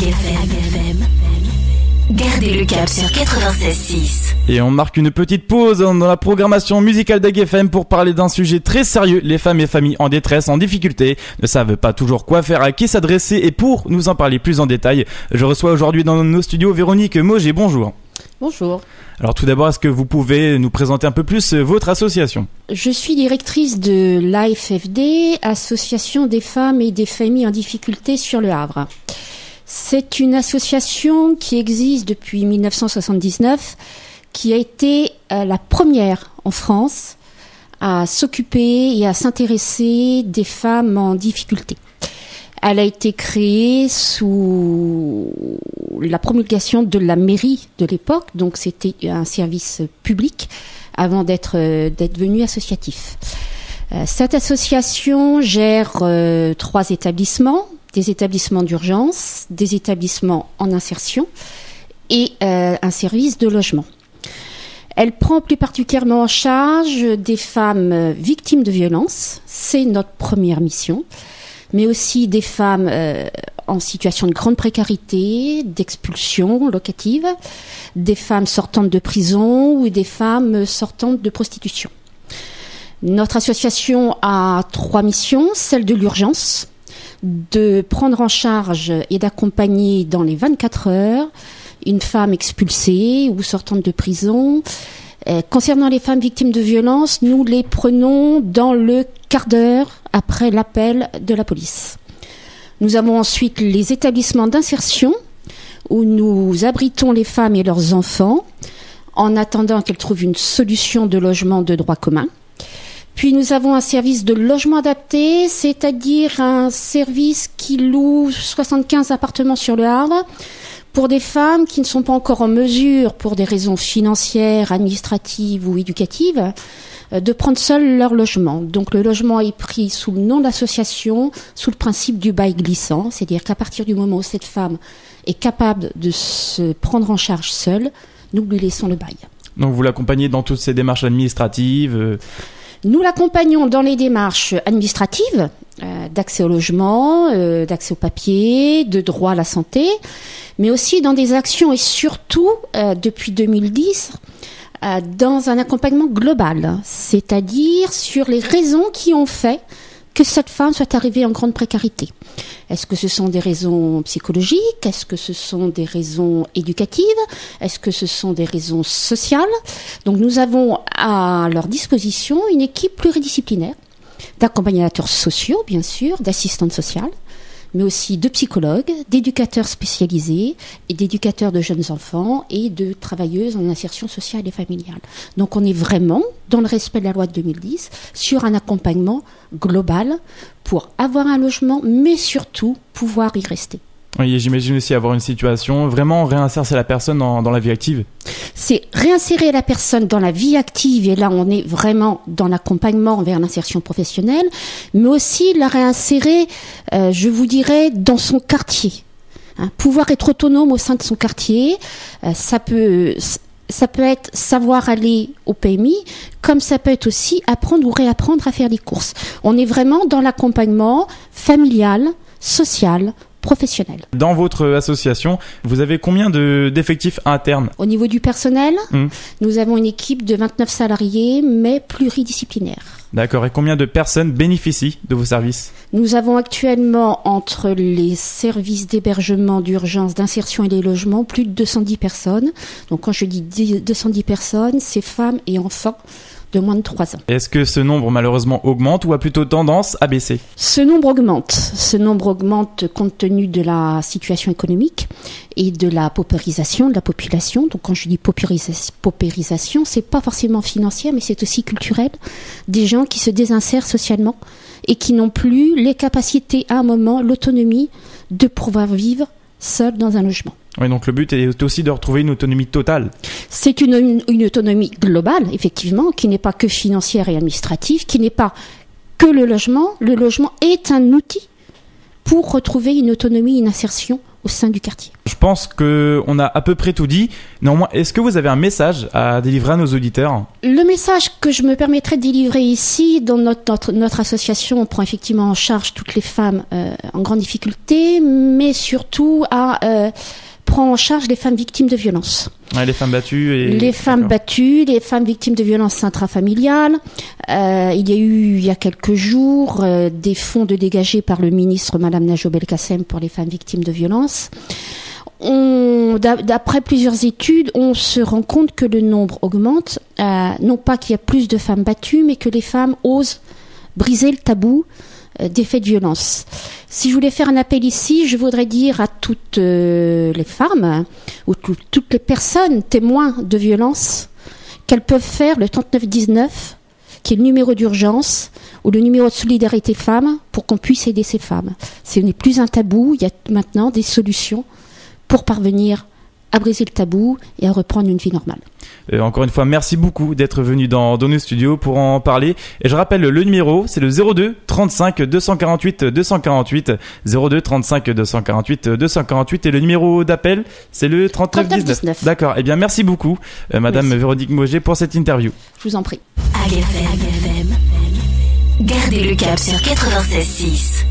FM. Gardez le cap sur 96.6. Et on marque une petite pause dans la programmation musicale d'Ag FM pour parler d'un sujet très sérieux. Les femmes et familles en détresse, en difficulté, ne savent pas toujours quoi faire, à qui s'adresser. Et pour nous en parler plus en détail, je reçois aujourd'hui dans nos studios Véronique Mauger. Bonjour. Bonjour. Alors tout d'abord, est-ce que vous pouvez nous présenter un peu plus votre association ? Je suis directrice de l'AFFD, Association des femmes et des familles en difficulté sur le Havre. C'est une association qui existe depuis 1979, qui a été la première en France à s'occuper et à s'intéresser des femmes en difficulté. Elle a été créée sous la promulgation de la mairie de l'époque, donc c'était un service public avant d'être devenu associatif. Cette association gère 3 établissements, des établissements d'urgence, des établissements en insertion et un service de logement. Elle prend plus particulièrement en charge des femmes victimes de violences, c'est notre première mission, mais aussi des femmes en situation de grande précarité, d'expulsion locative, des femmes sortantes de prison ou des femmes sortantes de prostitution. Notre association a 3 missions, celle de l'urgence, de prendre en charge et d'accompagner dans les 24 heures une femme expulsée ou sortante de prison. Concernant les femmes victimes de violences, nous les prenons dans le quart d'heure après l'appel de la police. Nous avons ensuite les établissements d'insertion où nous abritons les femmes et leurs enfants en attendant qu'elles trouvent une solution de logement de droit commun. Puis nous avons un service de logement adapté, c'est-à-dire un service qui loue 75 appartements sur le Havre pour des femmes qui ne sont pas encore en mesure, pour des raisons financières, administratives ou éducatives, de prendre seules leur logement. Donc le logement est pris sous le nom de l'association, sous le principe du bail glissant, c'est-à-dire qu'à partir du moment où cette femme est capable de se prendre en charge seule, nous lui laissons le bail. Donc vous l'accompagnez dans toutes ces démarches administratives Nous l'accompagnons dans les démarches administratives, d'accès au logement, d'accès au papier, de droit à la santé, mais aussi dans des actions et surtout, depuis 2010, dans un accompagnement global, c'est-à-dire sur les raisons qui ont fait que cette femme soit arrivée en grande précarité. Est-ce que ce sont des raisons psychologiques ? Est-ce que ce sont des raisons éducatives ? Est-ce que ce sont des raisons sociales ? Donc nous avons à leur disposition une équipe pluridisciplinaire d'accompagnateurs sociaux, bien sûr, d'assistantes sociales, mais aussi de psychologues, d'éducateurs spécialisés et d'éducateurs de jeunes enfants et de travailleuses en insertion sociale et familiale. Donc on est vraiment, dans le respect de la loi de 2010, sur un accompagnement global pour avoir un logement, mais surtout pouvoir y rester. Oui, j'imagine aussi avoir une situation, vraiment réinsérer la personne dans la vie active. C'est réinsérer la personne dans la vie active, et là on est vraiment dans l'accompagnement vers l'insertion professionnelle, mais aussi la réinsérer, je vous dirais, dans son quartier. Pouvoir être autonome au sein de son quartier, ça peut être savoir aller au PMI, comme ça peut être aussi apprendre ou réapprendre à faire des courses. On est vraiment dans l'accompagnement familial, social, professionnel. Dans votre association, vous avez combien d'effectifs internes ? Au niveau du personnel, nous avons une équipe de 29 salariés, mais pluridisciplinaire. D'accord. Et combien de personnes bénéficient de vos services ? Nous avons actuellement, entre les services d'hébergement, d'urgence, d'insertion et les logements, plus de 210 personnes. Donc quand je dis 210 personnes, c'est femmes et enfants de moins de 3 ans. Est-ce que ce nombre malheureusement augmente ou a plutôt tendance à baisser ? Ce nombre augmente compte tenu de la situation économique et de la paupérisation de la population. Donc quand je dis paupérisation, c'est pas forcément financière, mais c'est aussi culturel. Des gens qui se désinsèrent socialement et qui n'ont plus les capacités à un moment, l'autonomie de pouvoir vivre seuls dans un logement. Oui, donc le but est aussi de retrouver une autonomie totale. C'est une autonomie globale, effectivement, qui n'est pas que financière et administrative, qui n'est pas que le logement. Le logement est un outil pour retrouver une autonomie, une insertion au sein du quartier. Je pense qu'on a à peu près tout dit. Néanmoins, est-ce que vous avez un message à délivrer à nos auditeurs ? Le message que je me permettrai de délivrer ici, dans notre association, on prend effectivement en charge toutes les femmes en grande difficulté, mais surtout prend en charge les femmes victimes de violences. Ouais, les femmes battues. Les femmes battues, les femmes victimes de violences intrafamiliales. Il y a eu, il y a quelques jours, des fonds dégagés par le ministre Madame Najwa Belkacem pour les femmes victimes de violences. D'après plusieurs études, on se rend compte que le nombre augmente. Non pas qu'il y a plus de femmes battues, mais que les femmes osent briser le tabou des faits de violence. Si je voulais faire un appel ici, je voudrais dire à toutes les femmes ou toutes les personnes témoins de violence qu'elles peuvent faire le 3919, qui est le numéro d'urgence ou le numéro de solidarité femmes, pour qu'on puisse aider ces femmes. Ce n'est plus un tabou, il y a maintenant des solutions pour parvenir à briser le tabou et à reprendre une vie normale. Encore une fois, merci beaucoup d'être venu dans nos studios pour en parler. Et je rappelle le numéro, c'est le 02 35 248 248, 02 35 248 248, et le numéro d'appel, c'est le 3919. D'accord. Eh bien, merci beaucoup, Madame Véronique Mauger, pour cette interview. Je vous en prie. AGFM. Gardez le cap sur 96.6.